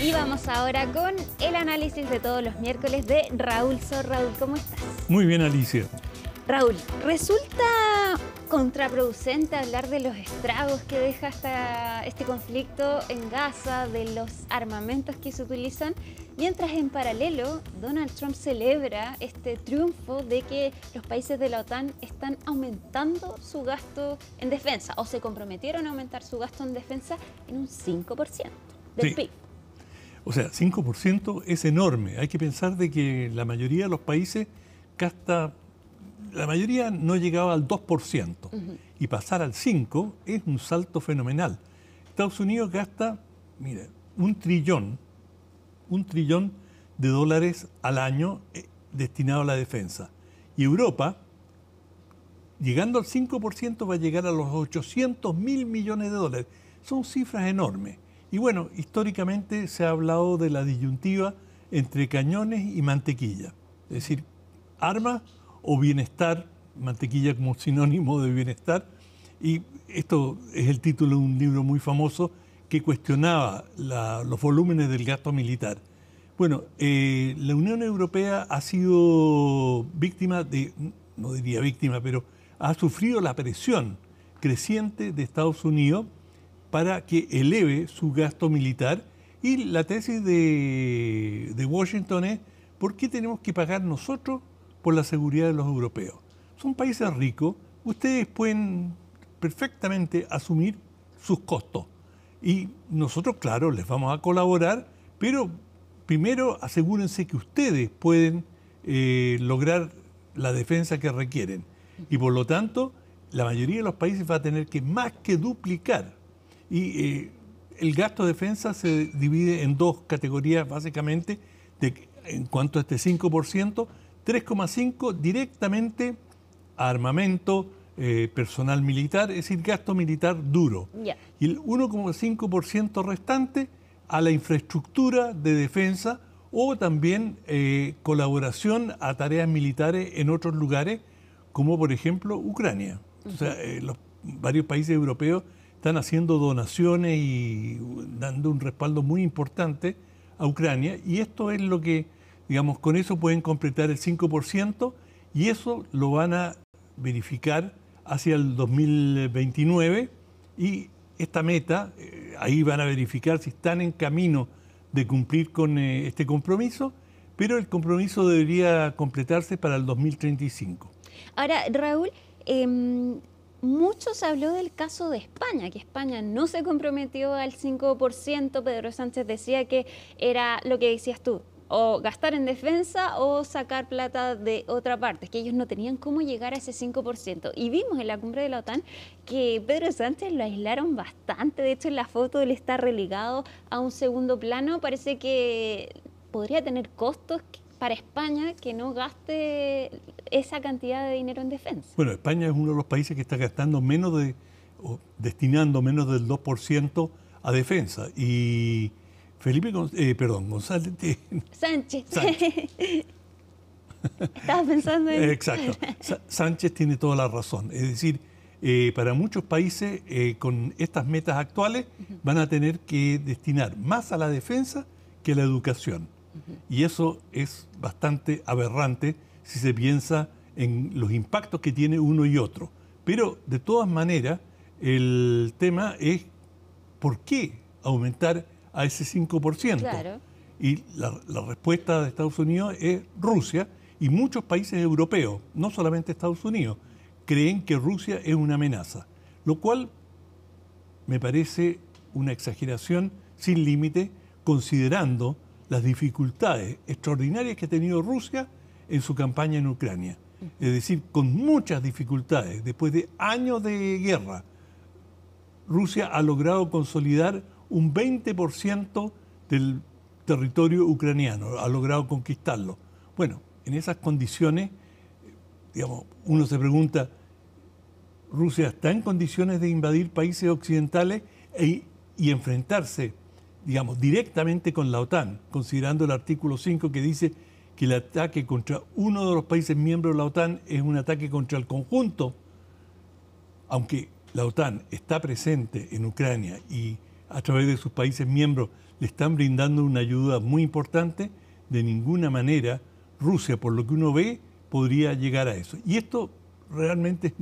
Y vamos ahora con el análisis de todos los miércoles de Raúl Sor. Raúl, ¿cómo estás? Muy bien, Alicia. Raúl, ¿resulta contraproducente hablar de los estragos que deja este conflicto en Gaza, de los armamentos que se utilizan, mientras en paralelo Donald Trump celebra este triunfo de que los países de la OTAN están aumentando su gasto en defensa, o se comprometieron a aumentar su gasto en defensa en un 5% del PIB? O sea, 5% es enorme. Hay que pensar de que la mayoría de los países gasta, la mayoría no llegaba al 2%. Y pasar al 5% es un salto fenomenal. Estados Unidos gasta, mira, un trillón de dólares al año destinado a la defensa. Y Europa, llegando al 5%, va a llegar a los 800.000 millones de dólares. Son cifras enormes. Y bueno, históricamente se ha hablado de la disyuntiva entre cañones y mantequilla. Es decir, armas o bienestar, mantequilla como sinónimo de bienestar. Y esto es el título de un libro muy famoso que cuestionaba los volúmenes del gasto militar. Bueno, la Unión Europea ha sido víctima de, no diría víctima, pero ha sufrido la presión creciente de Estados Unidos para que eleve su gasto militar. Y la tesis de Washington es: ¿por qué tenemos que pagar nosotros por la seguridad de los europeos? Son países ricos, ustedes pueden perfectamente asumir sus costos. Y nosotros, claro, les vamos a colaborar, pero primero asegúrense que ustedes pueden lograr la defensa que requieren. Y por lo tanto, la mayoría de los países va a tener que más que duplicar. Y el gasto de defensa se divide en dos categorías, básicamente, en cuanto a este 5%, 3,5% directamente a armamento, personal militar, es decir, gasto militar duro. Y el 1,5% restante a la infraestructura de defensa o también colaboración a tareas militares en otros lugares, como por ejemplo Ucrania. O sea, varios países europeos están haciendo donaciones y dando un respaldo muy importante a Ucrania, y esto es lo que, digamos, con eso pueden completar el 5%, y eso lo van a verificar hacia el 2029, y esta meta, ahí van a verificar si están en camino de cumplir con este compromiso, pero el compromiso debería completarse para el 2035. Ahora, Raúl, mucho se habló del caso de España, que España no se comprometió al 5%. Pedro Sánchez decía que era lo que decías tú, o gastar en defensa o sacar plata de otra parte, que ellos no tenían cómo llegar a ese 5%. Y vimos en la cumbre de la OTAN que Pedro Sánchez lo aislaron bastante. De hecho, en la foto él está relegado a un segundo plano. Parece que podría tener costos para España que no gaste esa cantidad de dinero en defensa. Bueno, España es uno de los países que está gastando destinando menos del 2% a defensa. Y González. Sánchez. Estaba pensando en... Exacto. Sánchez tiene toda la razón. Es decir, para muchos países con estas metas actuales van a tener que destinar más a la defensa que a la educación. Y eso es bastante aberrante si se piensa en los impactos que tiene uno y otro. Pero de todas maneras, el tema es ¿por qué aumentar a ese 5%? Claro. Y la respuesta de Estados Unidos es Rusia, y muchos países europeos, no solamente Estados Unidos, creen que Rusia es una amenaza, lo cual me parece una exageración sin límite, considerando las dificultades extraordinarias que ha tenido Rusia en su campaña en Ucrania. Es decir, con muchas dificultades, después de años de guerra, Rusia ha logrado consolidar un 20% del territorio ucraniano, ha logrado conquistarlo. Bueno, en esas condiciones, digamos, uno se pregunta, ¿Rusia está en condiciones de invadir países occidentales y enfrentarse, digamos, directamente con la OTAN, considerando el artículo 5 que dice que el ataque contra uno de los países miembros de la OTAN es un ataque contra el conjunto? Aunque la OTAN está presente en Ucrania y a través de sus países miembros, le están brindando una ayuda muy importante. De ninguna manera Rusia, por lo que uno ve, podría llegar a eso. Y esto realmente,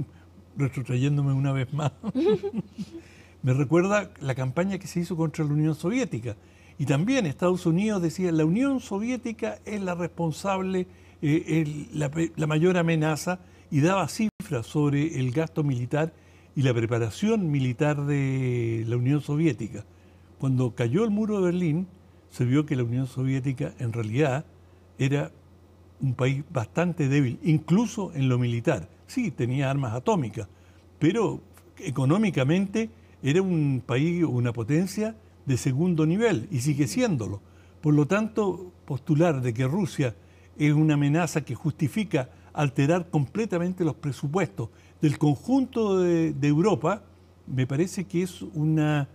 retrotrayéndome una vez más, me recuerda la campaña que se hizo contra la Unión Soviética. Y también Estados Unidos decía, la Unión Soviética es la responsable, la mayor amenaza, y daba cifras sobre el gasto militar y la preparación militar de la Unión Soviética. Cuando cayó el muro de Berlín, se vio que la Unión Soviética en realidad era un país bastante débil, incluso en lo militar. Sí, tenía armas atómicas, pero económicamente era un país, una potencia de segundo nivel, y sigue siéndolo. Por lo tanto, postular de que Rusia es una amenaza que justifica alterar completamente los presupuestos del conjunto de Europa, me parece que es una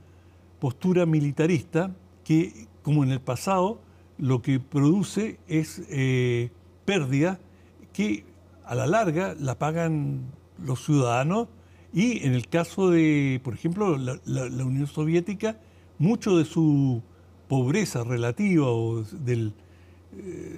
postura militarista que, como en el pasado, lo que produce es pérdida que a la larga la pagan los ciudadanos, y en el caso de, por ejemplo, la Unión Soviética, mucho de su pobreza relativa o de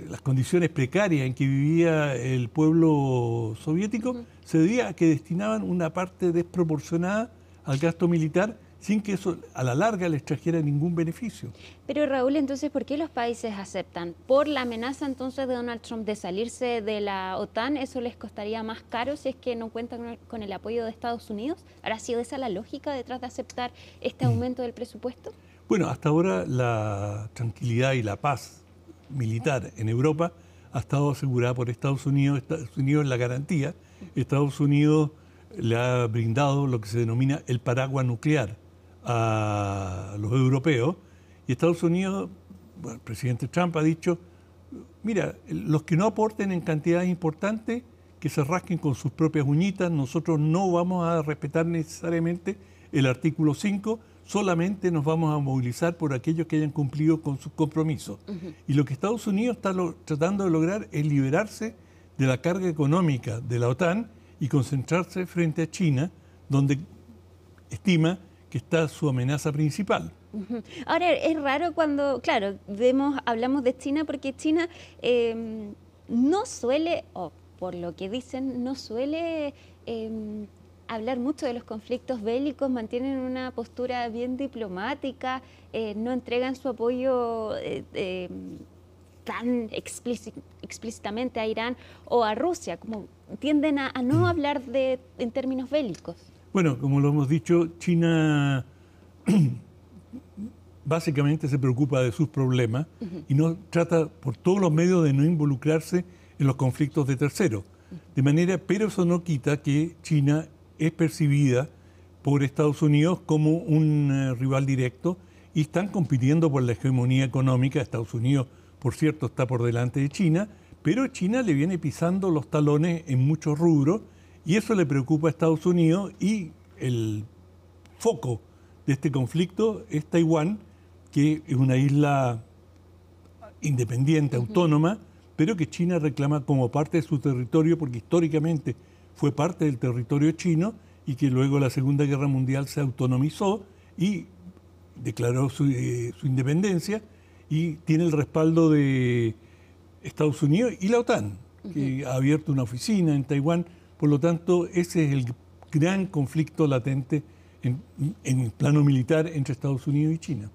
las condiciones precarias en que vivía el pueblo soviético se debía a que destinaban una parte desproporcionada al gasto militar, sin que eso a la larga les trajera ningún beneficio. Pero Raúl, entonces, ¿por qué los países aceptan? ¿Por la amenaza entonces de Donald Trump de salirse de la OTAN? ¿Eso les costaría más caro si es que no cuentan con el apoyo de Estados Unidos? ¿Habrá sido esa la lógica detrás de aceptar este aumento del presupuesto? Bueno, hasta ahora la tranquilidad y la paz militar en Europa ha estado asegurada por Estados Unidos. Estados Unidos es la garantía. Estados Unidos le ha brindado lo que se denomina el paraguas nuclear a los europeos, y Estados Unidos, bueno, el presidente Trump ha dicho, mira, los que no aporten en cantidades importantes, que se rasquen con sus propias uñitas, nosotros no vamos a respetar necesariamente el artículo 5, solamente nos vamos a movilizar por aquellos que hayan cumplido con sus compromisos. Y lo que Estados Unidos está tratando de lograr es liberarse de la carga económica de la OTAN y concentrarse frente a China, donde estima que está su amenaza principal. Ahora, es raro cuando, claro, hablamos de China, porque China no suele, o por lo que dicen, no suele hablar mucho de los conflictos bélicos, mantienen una postura bien diplomática, no entregan su apoyo tan explícitamente a Irán o a Rusia, como tienden a no hablar en términos bélicos. Bueno, como lo hemos dicho, China básicamente se preocupa de sus problemas y no trata por todos los medios de no involucrarse en los conflictos de terceros. De manera, pero eso no quita que China es percibida por Estados Unidos como un rival directo, y están compitiendo por la hegemonía económica. Estados Unidos, por cierto, está por delante de China, pero China le viene pisando los talones en muchos rubros, y eso le preocupa a Estados Unidos, y el foco de este conflicto es Taiwán, que es una isla independiente, autónoma, pero que China reclama como parte de su territorio, porque históricamente fue parte del territorio chino, y que luego de la Segunda Guerra Mundial se autonomizó y declaró su independencia, y tiene el respaldo de Estados Unidos y la OTAN, que ha abierto una oficina en Taiwán. Por lo tanto, ese es el gran conflicto latente en el plano militar entre Estados Unidos y China.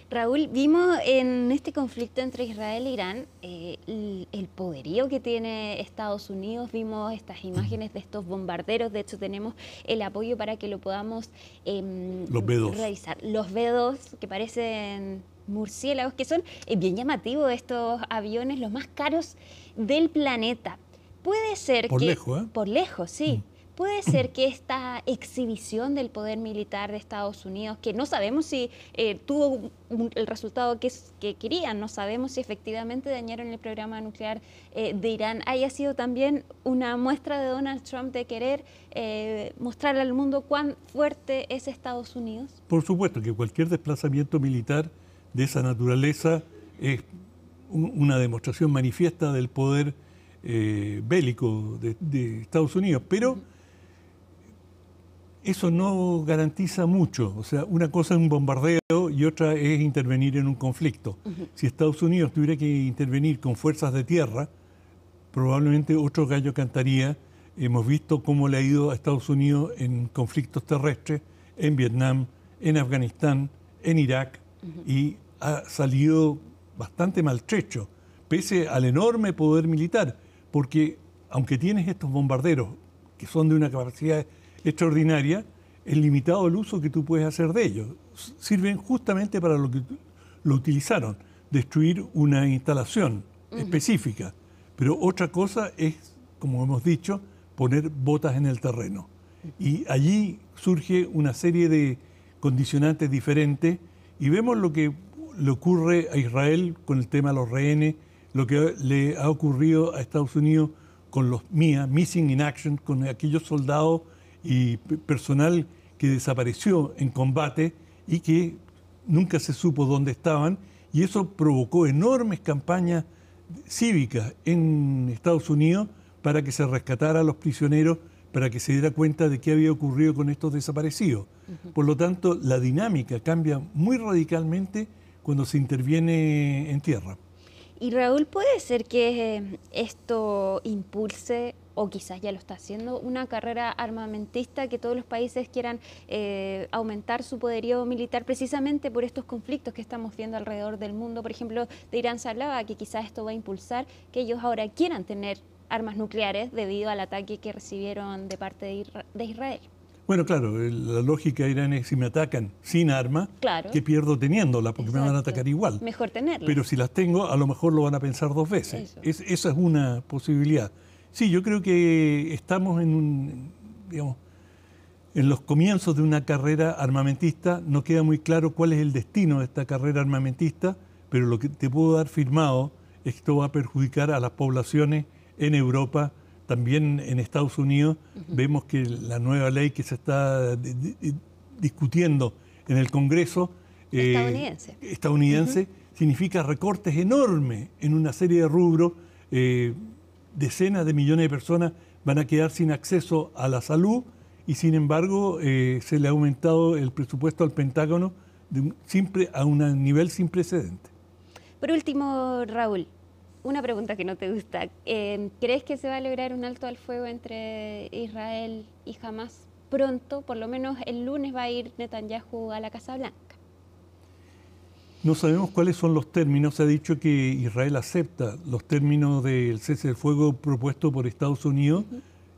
Raúl, vimos en este conflicto entre Israel e Irán el poderío que tiene Estados Unidos. Vimos estas imágenes de estos bombarderos. De hecho, tenemos el apoyo para que lo podamos revisar. Los B-2, que parecen murciélagos, que son bien llamativos estos aviones, los más caros del planeta. Puede ser por que... lejos, ¿eh? Por lejos, sí. Puede ser que esta exhibición del poder militar de Estados Unidos, que no sabemos si tuvo el resultado que querían, no sabemos si efectivamente dañaron el programa nuclear de Irán, haya sido también una muestra de Donald Trump de querer mostrarle al mundo cuán fuerte es Estados Unidos. Por supuesto que cualquier desplazamiento militar de esa naturaleza es una demostración manifiesta del poder bélico de Estados Unidos, pero Eso no garantiza mucho. O sea, una cosa es un bombardeo y otra es intervenir en un conflicto. Si Estados Unidos tuviera que intervenir con fuerzas de tierra, probablemente otro gallo cantaría. Hemos visto cómo le ha ido a Estados Unidos en conflictos terrestres, en Vietnam, en Afganistán, en Irak, y ha salido bastante maltrecho, pese al enorme poder militar, porque aunque tienes estos bombarderos que son de una capacidad extraordinaria, es limitado el uso que tú puedes hacer de ellos. Sirven justamente para lo que lo utilizaron, destruir una instalación específica. Pero otra cosa es, como hemos dicho, poner botas en el terreno. Y allí surge una serie de condicionantes diferentes y vemos lo que le ocurre a Israel con el tema de los rehenes, lo que le ha ocurrido a Estados Unidos con los MIA, Missing in Action, con aquellos soldados y personal que desapareció en combate y que nunca se supo dónde estaban, y eso provocó enormes campañas cívicas en Estados Unidos para que se rescatara a los prisioneros, para que se diera cuenta de qué había ocurrido con estos desaparecidos. Por lo tanto, la dinámica cambia muy radicalmente cuando se interviene en tierra. Y Raúl, ¿puede ser que esto impulse, o quizás ya lo está haciendo, una carrera armamentista, que todos los países quieran aumentar su poderío militar precisamente por estos conflictos que estamos viendo alrededor del mundo? Por ejemplo, de Irán se hablaba que quizás esto va a impulsar que ellos ahora quieran tener armas nucleares debido al ataque que recibieron de parte de Israel. Bueno, claro, la lógica iraní es: si me atacan sin armas, claro, ¿qué pierdo teniéndolas? Porque exacto, me van a atacar igual. Mejor tenerlas. Pero si las tengo, a lo mejor lo van a pensar dos veces. Esa es una posibilidad. Sí, yo creo que estamos en los comienzos de una carrera armamentista. No queda muy claro cuál es el destino de esta carrera armamentista, pero lo que te puedo dar firmado es que esto va a perjudicar a las poblaciones en Europa. También en Estados Unidos vemos que la nueva ley que se está discutiendo en el Congreso estadounidense significa recortes enormes en una serie de rubros. Decenas de millones de personas van a quedar sin acceso a la salud y, sin embargo, se le ha aumentado el presupuesto al Pentágono a un nivel sin precedente. Por último, Raúl, una pregunta que no te gusta. ¿Crees que se va a lograr un alto al fuego entre Israel y Hamás pronto? Por lo menos el lunes va a ir Netanyahu a la Casa Blanca. No sabemos cuáles son los términos. Se ha dicho que Israel acepta los términos del cese del fuego propuesto por Estados Unidos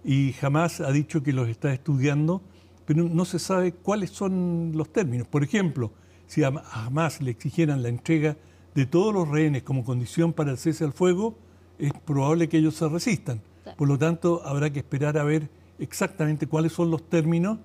y Hamás ha dicho que los está estudiando, pero no se sabe cuáles son los términos. Por ejemplo, si a Hamás le exigieran la entrega de todos los rehenes como condición para el cese al fuego, es probable que ellos se resistan. Por lo tanto, habrá que esperar a ver exactamente cuáles son los términos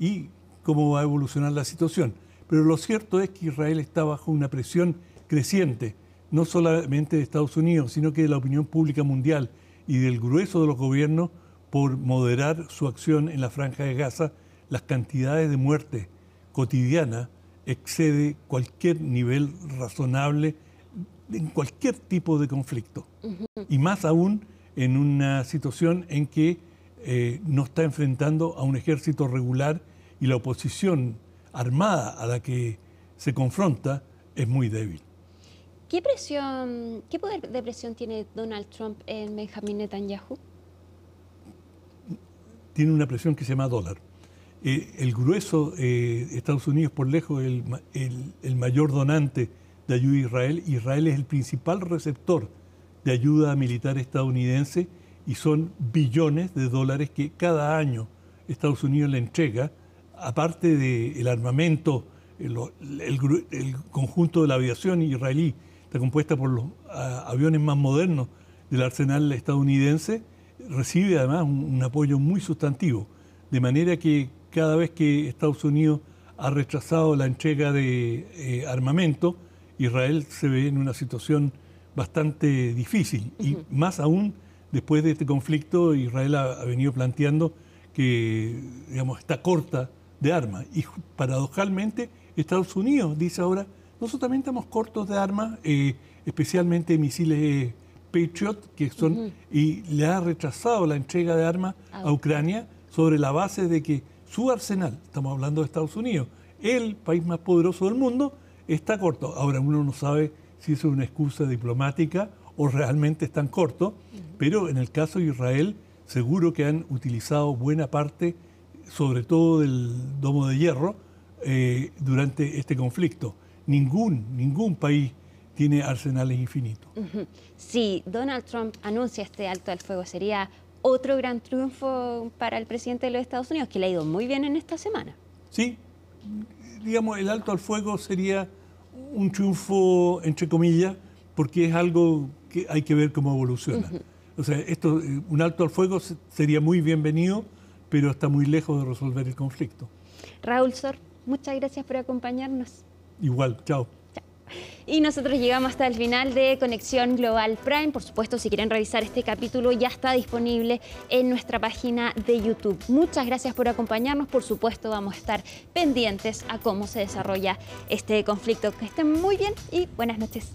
y cómo va a evolucionar la situación. Pero lo cierto es que Israel está bajo una presión creciente, no solamente de Estados Unidos, sino que de la opinión pública mundial y del grueso de los gobiernos, por moderar su acción en la Franja de Gaza. Las cantidades de muertes cotidianas excede cualquier nivel razonable en cualquier tipo de conflicto. Y más aún en una situación en que no está enfrentando a un ejército regular y la oposición armada a la que se confronta es muy débil. ¿Qué poder de presión tiene Donald Trump en Benjamín Netanyahu? Tiene una presión que se llama dólar. El grueso, Estados Unidos por lejos el mayor donante de ayuda a Israel. Israel es el principal receptor de ayuda militar estadounidense y son billones de dólares que cada año Estados Unidos le entrega, aparte del armamento. El conjunto de la aviación israelí está compuesta por los aviones más modernos del arsenal estadounidense, recibe además un apoyo muy sustantivo, de manera que cada vez que Estados Unidos ha rechazado la entrega de armamento, Israel se ve en una situación bastante difícil. Y más aún, después de este conflicto, Israel ha venido planteando que está corta de armas. Y paradojalmente, Estados Unidos dice ahora: nosotros también estamos cortos de armas, especialmente misiles Patriot, que son, y le ha rechazado la entrega de armas a Ucrania sobre la base de que su arsenal, estamos hablando de Estados Unidos, el país más poderoso del mundo, está corto. Ahora uno no sabe si eso es una excusa diplomática o realmente están cortos, pero en el caso de Israel seguro que han utilizado buena parte, sobre todo del domo de hierro, durante este conflicto. Ningún país tiene arsenales infinitos. Si Donald Trump anuncia este alto al fuego, sería otro gran triunfo para el presidente de los Estados Unidos, que le ha ido muy bien en esta semana. Sí, digamos, el alto al fuego sería un triunfo, entre comillas, porque es algo que hay que ver cómo evoluciona. O sea, un alto al fuego sería muy bienvenido, pero está muy lejos de resolver el conflicto. Raúl Sor, muchas gracias por acompañarnos. Igual, chao. Y nosotros llegamos hasta el final de Conexión Global Prime. Por supuesto, si quieren revisar este capítulo, ya está disponible en nuestra página de YouTube. Muchas gracias por acompañarnos. Por supuesto, vamos a estar pendientes a cómo se desarrolla este conflicto. Que estén muy bien y buenas noches.